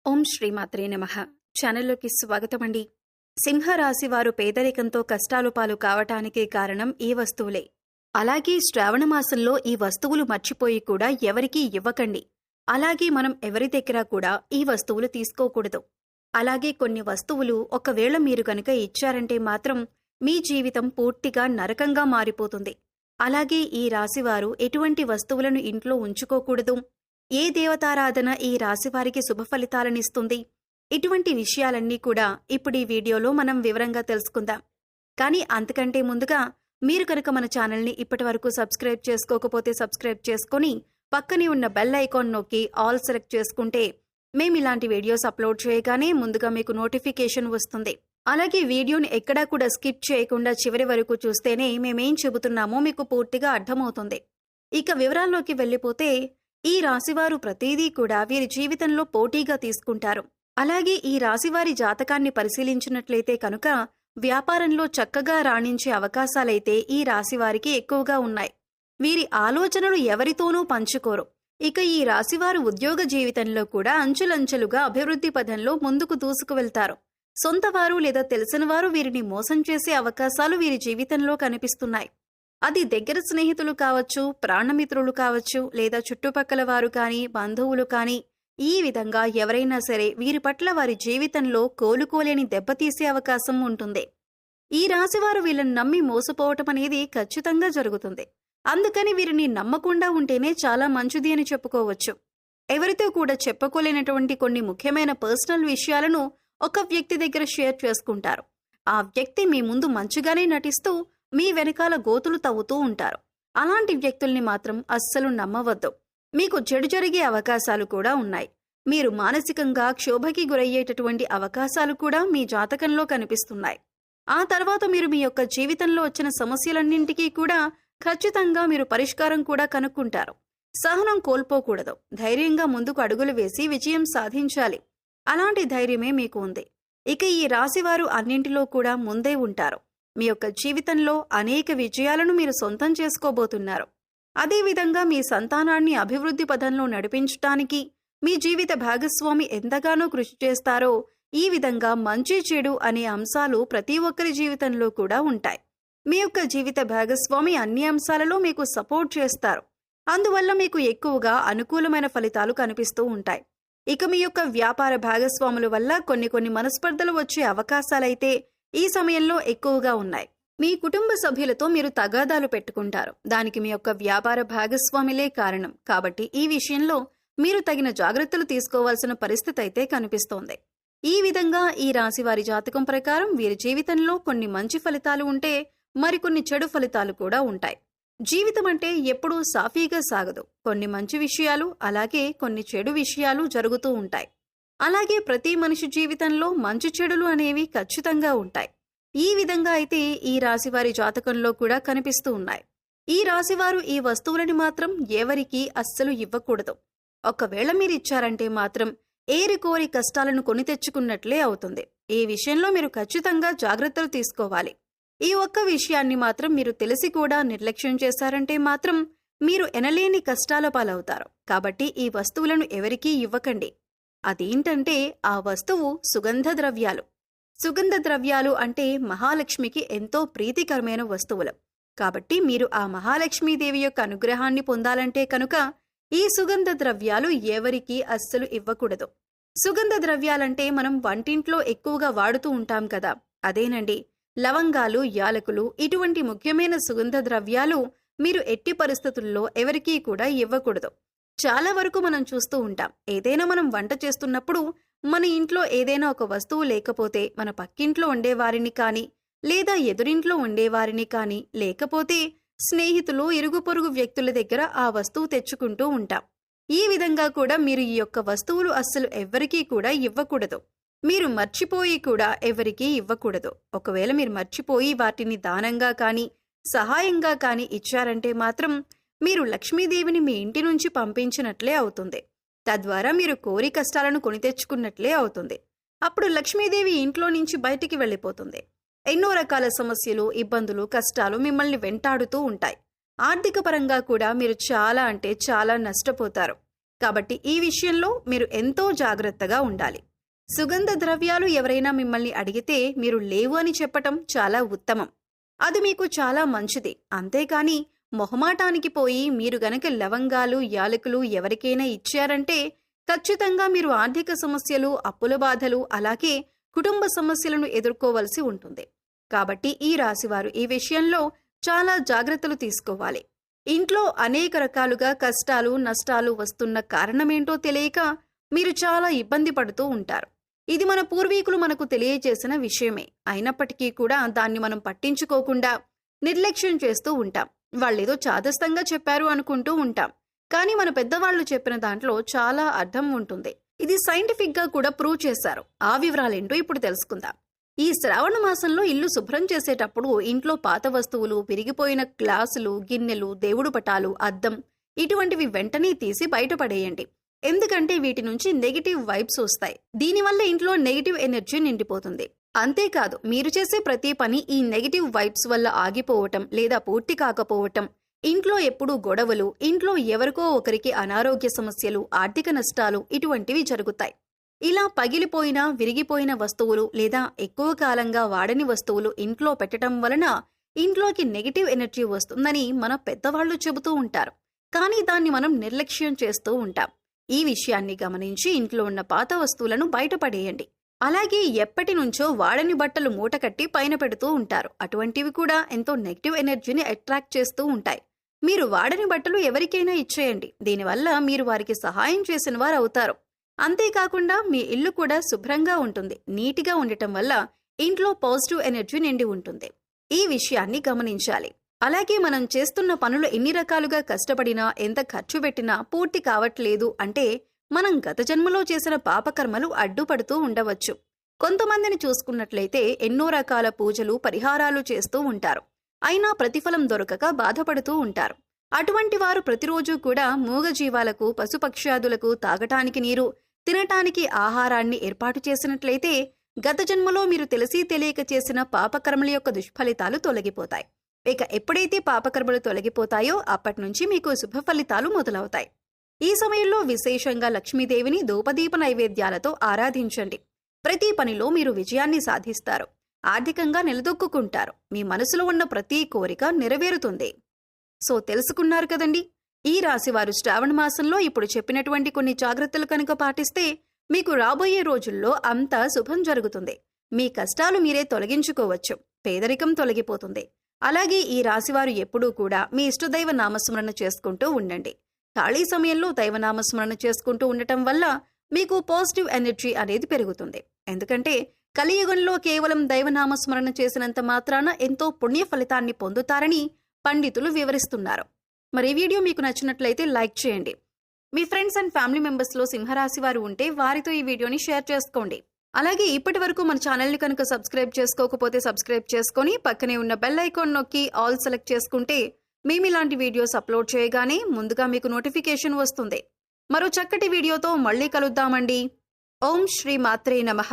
ఓం శ్రీమాత్రే నమః. ఛానల్లోకి స్వాగతం అండి. సింహరాశి వారు పేదరికంతో కష్టాలు పాలు కావటానికి కారణం ఈ వస్తువులే. అలాగే శ్రావణ మాసంలో ఈ వస్తువులు మర్చిపోయి కూడా ఎవరికీ ఇవ్వకండి. అలాగే మనం ఎవరి దగ్గర కూడా ఈ వస్తువులు తీసుకోకూడదు. అలాగే కొన్ని వస్తువులు ఒకవేళ మీరు గనుక ఇచ్చారంటే మాత్రం మీ జీవితం పూర్తిగా నరకంగా మారిపోతుంది. అలాగే ఈ రాశివారు ఎటువంటి వస్తువులను ఇంట్లో ఉంచుకోకూడదు. ఏ దేవతారాధన ఈ రాశివారికి శుభ ఫలితాలనిస్తుంది? ఇటువంటి విషయాలన్నీ కూడా ఇప్పుడు ఈ వీడియోలో మనం వివరంగా తెలుసుకుందాం. కానీ అంతకంటే ముందుగా మీరు కనుక మన ఛానల్ని ఇప్పటి వరకు సబ్స్క్రైబ్ చేసుకోకపోతే సబ్స్క్రైబ్ చేసుకుని పక్కనే ఉన్న బెల్ ఐకాన్ నొక్కి ఆల్ సెలెక్ట్ చేసుకుంటే మేము ఇలాంటి వీడియోస్ అప్లోడ్ చేయగానే ముందుగా మీకు నోటిఫికేషన్ వస్తుంది. అలాగే వీడియోని ఎక్కడా కూడా స్కిప్ చేయకుండా చివరి వరకు చూస్తేనే మేమేం చెబుతున్నామో మీకు పూర్తిగా అర్థమవుతుంది. ఇక వివరాల్లోకి వెళ్ళిపోతే ఈ రాశివారు ప్రతిదీ కూడా వీరి జీవితంలో పోటీగా తీసుకుంటారు. అలాగే ఈ రాశివారి జాతకాన్ని పరిశీలించినట్లయితే కనుక వ్యాపారంలో చక్కగా రాణించే అవకాశాలైతే ఈ రాశివారికి ఎక్కువగా ఉన్నాయి. వీరి ఆలోచనలు ఎవరితోనూ పంచుకోరు. ఇక ఈ రాశివారు ఉద్యోగ జీవితంలో కూడా అంచెలంచెలుగా అభివృద్ధి పథంలో ముందుకు దూసుకువెళ్తారు. సొంతవారు లేదా తెలిసినవారు వీరిని మోసం చేసే అవకాశాలు వీరి జీవితంలో కనిపిస్తున్నాయి. అది దగ్గర స్నేహితులు కావచ్చు, ప్రాణమిత్రులు కావచ్చు, లేదా చుట్టుపక్కల వారు కానీ, బంధువులు కానీ, ఈ విధంగా ఎవరైనా సరే వీరి పట్ల వారి జీవితంలో కోలుకోలేని దెబ్బతీసే అవకాశం ఉంటుంది. ఈ రాశివారు వీళ్ళని నమ్మి మోసపోవటం అనేది ఖచ్చితంగా జరుగుతుంది. అందుకని వీరిని నమ్మకుండా ఉంటేనే చాలా మంచిది అని చెప్పుకోవచ్చు. ఎవరితో కూడా చెప్పుకోలేనటువంటి కొన్ని ముఖ్యమైన పర్సనల్ విషయాలను ఒక వ్యక్తి దగ్గర షేర్ చేసుకుంటారు. ఆ వ్యక్తి మీ ముందు మంచిగానే నటిస్తూ మీ వెనకాల గోతులు తవ్వుతూ ఉంటారు. అలాంటి వ్యక్తుల్ని మాత్రం అస్సలు నమ్మవద్దు. మీకు చెడు జరిగే అవకాశాలు కూడా ఉన్నాయి. మీరు మానసికంగా క్షోభకి గురయ్యేటటువంటి అవకాశాలు కూడా మీ జాతకంలో కనిపిస్తున్నాయి. ఆ తర్వాత మీరు మీ యొక్క జీవితంలో వచ్చిన సమస్యలన్నింటికీ కూడా ఖచ్చితంగా మీరు పరిష్కారం కూడా కనుక్కుంటారు. సహనం కోల్పోకూడదు. ధైర్యంగా ముందుకు అడుగులు వేసి విజయం సాధించాలి. అలాంటి ధైర్యమే మీకు ఉంది. ఇక ఈ రాశివారు అన్నింటిలో కూడా ముందే ఉంటారు. మీ యొక్క జీవితంలో అనేక విజయాలను మీరు సొంతం చేసుకోబోతున్నారు. అదేవిధంగా మీ సంతానాన్ని అభివృద్ధి పథంలో నడిపించటానికి మీ జీవిత భాగస్వామి ఎంతగానో కృషి చేస్తారో ఈ విధంగా మంచి చెడు అనే అంశాలు ప్రతి ఒక్కరి జీవితంలో కూడా ఉంటాయి. మీ యొక్క జీవిత భాగస్వామి అన్ని అంశాలలో మీకు సపోర్ట్ చేస్తారు. అందువల్ల మీకు ఎక్కువగా అనుకూలమైన ఫలితాలు కనిపిస్తూ ఉంటాయి. ఇక మీ యొక్క వ్యాపార భాగస్వాముల వల్ల కొన్ని మనస్పర్ధలు వచ్చే అవకాశాలైతే ఈ సమయంలో ఎక్కువగా ఉన్నాయి. మీ కుటుంబ సభ్యులతో మీరు తగాదాలు పెట్టుకుంటారు. దానికి మీ యొక్క వ్యాపార భాగస్వామిలే కారణం. కాబట్టి ఈ విషయంలో మీరు తగిన జాగ్రత్తలు తీసుకోవాల్సిన పరిస్థితి అయితే కనిపిస్తోంది. ఈ విధంగా ఈ రాశి వారి జాతకం ప్రకారం వీరి జీవితంలో కొన్ని మంచి ఫలితాలు ఉంటే మరికొన్ని చెడు ఫలితాలు కూడా ఉంటాయి. జీవితం అంటే ఎప్పుడూ సాఫీగా సాగదు. కొన్ని మంచి విషయాలు అలాగే కొన్ని చెడు విషయాలు జరుగుతూ ఉంటాయి. అలాగే ప్రతి మనిషి జీవితంలో మంచి చెడులు అనేవి ఖచ్చితంగా ఉంటాయి. ఈ విధంగా అయితే ఈ రాశివారి జాతకంలో కూడా కనిపిస్తూ ఉన్నాయి. ఈ రాశివారు ఈ వస్తువులని మాత్రం ఎవరికీ అస్సలు ఇవ్వకూడదు. ఒకవేళ మీరు ఇచ్చారంటే మాత్రం ఏరికోరి కష్టాలను కొని తెచ్చుకున్నట్లే అవుతుంది. ఈ విషయంలో మీరు ఖచ్చితంగా జాగ్రత్తలు తీసుకోవాలి. ఈ ఒక్క విషయాన్ని మాత్రం మీరు తెలిసి కూడా నిర్లక్ష్యం చేశారంటే మాత్రం మీరు ఎనలేని కష్టాల పాలవుతారు. కాబట్టి ఈ వస్తువులను ఎవరికీ ఇవ్వకండి. అదేంటంటే ఆ వస్తువు సుగంధ ద్రవ్యాలు. సుగంధ ద్రవ్యాలు అంటే మహాలక్ష్మికి ఎంతో ప్రీతికరమైన వస్తువులు. కాబట్టి మీరు ఆ మహాలక్ష్మీదేవి యొక్క అనుగ్రహాన్ని పొందాలంటే కనుక ఈ సుగంధ ద్రవ్యాలు ఎవరికీ అస్సలు ఇవ్వకూడదు. సుగంధ ద్రవ్యాలంటే మనం వంటింట్లో ఎక్కువగా వాడుతూ ఉంటాం కదా, అదేనండి. లవంగాలు, యాలకులు ఇటువంటి ముఖ్యమైన సుగంధ ద్రవ్యాలు మీరు ఎట్టి పరిస్థితుల్లో ఎవరికీ కూడా ఇవ్వకూడదు. చాలా వరకు మనం చూస్తూ ఉంటాం, ఏదైనా మనం వంట చేస్తున్నప్పుడు మన ఇంట్లో ఏదైనా ఒక వస్తువు లేకపోతే మన పక్కింట్లో ఉండేవారిని కానీ, లేదా ఎదురింట్లో ఉండేవారిని కానీ, లేకపోతే స్నేహితులు, ఇరుగు పొరుగు వ్యక్తుల దగ్గర ఆ వస్తువు తెచ్చుకుంటూ ఉంటాం. ఈ విధంగా కూడా మీరు ఈ యొక్క వస్తువులు అస్సలు ఎవ్వరికీ కూడా ఇవ్వకూడదు. మీరు మర్చిపోయి కూడా ఎవరికీ ఇవ్వకూడదు. ఒకవేళ మీరు మర్చిపోయి వాటిని దానంగా కానీ, సహాయంగా కానీ ఇచ్చారంటే మాత్రం మీరు లక్ష్మీదేవిని మీ ఇంటి నుంచి పంపించినట్లే అవుతుంది. తద్వారా మీరు కోరి కష్టాలను కొని తెచ్చుకున్నట్లే అవుతుంది. అప్పుడు లక్ష్మీదేవి ఇంట్లో నుంచి బయటికి వెళ్ళిపోతుంది. ఎన్నో రకాల సమస్యలు, ఇబ్బందులు, కష్టాలు మిమ్మల్ని వెంటాడుతూ ఉంటాయి. ఆర్థిక పరంగా కూడా మీరు చాలా అంటే చాలా నష్టపోతారు. కాబట్టి ఈ విషయంలో మీరు ఎంతో జాగ్రత్తగా ఉండాలి. సుగంధ ద్రవ్యాలు ఎవరైనా మిమ్మల్ని అడిగితే మీరు లేవు అని చెప్పటం చాలా ఉత్తమం. అది మీకు చాలా మంచిది. అంతేకాని మొహమాటానికి పోయి మీరు గనక లవంగాలు, యాలకులు ఎవరికైనా ఇచ్చారంటే ఖచ్చితంగా మీరు ఆర్థిక సమస్యలు, అప్పుల బాధలు, అలాగే కుటుంబ సమస్యలను ఎదుర్కోవలసి ఉంటుంది. కాబట్టి ఈ రాశివారు ఈ విషయంలో చాలా జాగ్రత్తలు తీసుకోవాలి. ఇంట్లో అనేక రకాలుగా కష్టాలు, నష్టాలు వస్తున్న కారణమేంటో తెలియక మీరు చాలా ఇబ్బంది పడుతూ ఉంటారు. ఇది మన పూర్వీకులు మనకు తెలియజేసిన విషయమే. అయినప్పటికీ కూడా దాన్ని మనం పట్టించుకోకుండా నిర్లక్ష్యం చేస్తూ ఉంటాం. వాళ్ళేదో చాదస్తంగా చెప్పారు అనుకుంటూ ఉంటాం. కానీ మన పెద్దవాళ్లు చెప్పిన దాంట్లో చాలా అర్థం ఉంటుంది. ఇది సైంటిఫిక్ గా కూడా ప్రూవ్ చేశారు. ఆ వివరాలేంటో ఇప్పుడు తెలుసుకుందాం. ఈ శ్రావణ మాసంలో ఇల్లు శుభ్రం చేసేటప్పుడు ఇంట్లో పాత వస్తువులు, విరిగిపోయిన గ్లాసులు, గిన్నెలు, దేవుడు పటాలు, అద్దం ఇటువంటివి వెంటనే తీసి బయటపడేయండి. ఎందుకంటే వీటి నుంచి నెగిటివ్ వైబ్స్ వస్తాయి. దీనివల్ల ఇంట్లో నెగిటివ్ ఎనర్జీ నిండిపోతుంది. అంతేకాదు, మీరు చేసే ప్రతి పని ఈ నెగిటివ్ వైబ్స్ వల్ల ఆగిపోవటం లేదా పూర్తి కాకపోవటం, ఇంట్లో ఎప్పుడూ గొడవలు, ఇంట్లో ఎవరికో ఒకరికి అనారోగ్య సమస్యలు, ఆర్థిక నష్టాలు ఇటువంటివి జరుగుతాయి. ఇలా పగిలిపోయిన, విరిగిపోయిన వస్తువులు లేదా ఎక్కువ కాలంగా వాడని వస్తువులు ఇంట్లో పెట్టడం వలన ఇంట్లోకి నెగిటివ్ ఎనర్జీ వస్తుందని మన పెద్దవాళ్లు చెబుతూ ఉంటారు. కానీ దాన్ని మనం నిర్లక్ష్యం చేస్తూ ఉంటాం. ఈ విషయాన్ని గమనించి ఇంట్లో ఉన్న పాత వస్తువులను బయటపడేయండి. అలాగే ఎప్పటి నుంచో వాడని బట్టలు మూటకట్టి పైన పెడుతూ ఉంటారు. అటువంటివి కూడా ఎంతో నెగిటివ్ ఎనర్జీని అట్రాక్ట్ చేస్తూ ఉంటాయి. మీరు వాడని బట్టలు ఎవరికైనా ఇచ్చేయండి. దీనివల్ల మీరు వారికి సహాయం చేసిన వారు అవుతారు. అంతేకాకుండా మీ ఇల్లు కూడా శుభ్రంగా ఉంటుంది. నీటిగా ఉండటం వల్ల ఇంట్లో పాజిటివ్ ఎనర్జీ నిండి ఉంటుంది. ఈ విషయాన్ని గమనించాలి. అలాగే మనం చేస్తున్న పనులు ఎన్ని రకాలుగా కష్టపడినా, ఎంత ఖర్చు పెట్టినా పూర్తి కావట్లేదు అంటే మనం గత జన్మలో చేసిన పాపకర్మలు అడ్డుపడుతూ ఉండవచ్చు. కొంతమందిని చూసుకున్నట్లయితే ఎన్నో రకాల పూజలు, పరిహారాలు చేస్తూ ఉంటారు. అయినా ప్రతిఫలం దొరకక బాధపడుతూ ఉంటారు. అటువంటి వారు ప్రతిరోజు కూడా మూగజీవాలకు, పశుపక్ష్యాదులకు తాగటానికి నీరు, తినటానికి ఆహారాన్ని ఏర్పాటు చేసినట్లయితే గత జన్మలో మీరు తెలిసి తెలియక చేసిన పాపకర్మల యొక్క దుష్ఫలితాలు తొలగిపోతాయి. ఇక ఎప్పుడైతే పాపకర్మలు తొలగిపోతాయో అప్పటి నుంచి మీకు శుభ ఫలితాలు మొదలవుతాయి. ఈ సమయంలో విశేషంగా లక్ష్మీదేవిని ధూపదీప నైవేద్యాలతో ఆరాధించండి. ప్రతి పనిలో మీరు విజయాన్ని సాధిస్తారు. ఆర్థికంగా నిలదొక్కుంటారు. మీ మనసులో ఉన్న ప్రతి కోరిక నెరవేరుతుంది. సో తెలుసుకున్నారు కదండి. ఈ రాశివారు శ్రావణ మాసంలో ఇప్పుడు చెప్పినటువంటి కొన్ని జాగ్రత్తలు కనుక పాటిస్తే మీకు రాబోయే రోజుల్లో అంతా శుభం జరుగుతుంది. మీ కష్టాలు మీరే తొలగించుకోవచ్చు. పేదరికం తొలగిపోతుంది. అలాగే ఈ రాశివారు ఎప్పుడూ కూడా మీ ఇష్టదైవ నామస్మరణ చేసుకుంటూ ఉండండి. ఖాళీ సమయంలో దైవనామస్మరణ చేసుకుంటూ ఉండటం వల్ల మీకు పాజిటివ్ ఎనర్జీ అనేది పెరుగుతుంది. ఎందుకంటే కలియుగంలో కేవలం దైవనామస్మరణ చేసినంత మాత్రాన ఎంతో పుణ్య ఫలితాన్ని పొందుతారని పండితులు వివరిస్తున్నారు. మరి ఈ వీడియో మీకు నచ్చినట్లయితే లైక్ చేయండి. మీ ఫ్రెండ్స్ అండ్ ఫ్యామిలీ మెంబర్స్లో సింహరాశి వారు ఉంటే వారితో ఈ వీడియోని షేర్ చేసుకోండి. అలాగే ఇప్పటి వరకు మన ఛానల్ని కనుక సబ్స్క్రైబ్ చేసుకోకపోతే సబ్స్క్రైబ్ చేసుకొని పక్కనే ఉన్న బెల్ ఐకాన్ నొక్కి ఆల్ సెలెక్ట్ చేసుకుంటే మేము ఇలాంటి వీడియోస్ అప్లోడ్ చేయగానే ముందుగా మీకు నోటిఫికేషన్ వస్తుంది. మరో చక్కటి వీడియోతో మళ్ళీ కలుద్దామండి. ఓం శ్రీ మాత్రే నమః.